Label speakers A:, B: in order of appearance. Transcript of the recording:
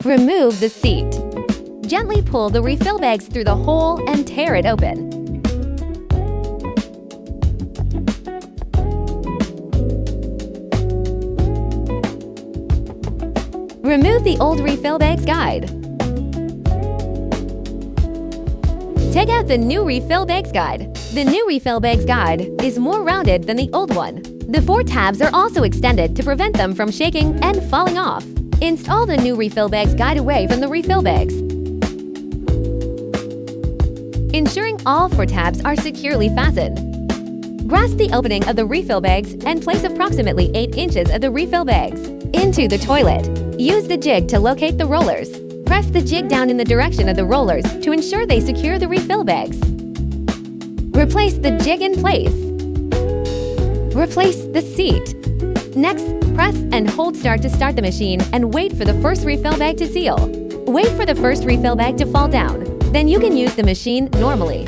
A: Remove the seat. Gently pull the refill bags through the hole and tear it open. Remove the old refill bags guide. Take out the new refill bags guide. The new refill bags guide is more rounded than the old one. The 4 tabs are also extended to prevent them from shaking and falling off. Install the new refill bags guide away from the refill bags, ensuring all 4 tabs are securely fastened. Grasp the opening of the refill bags and place approximately 8 inches of the refill bags into the toilet. Use the jig to locate the rollers. Press the jig down in the direction of the rollers to ensure they secure the refill bags. Replace the jig in place. Replace the seat. Next, press and hold start to start the machine and wait for the first refill bag to seal. Wait for the first refill bag to fall down. Then you can use the machine normally.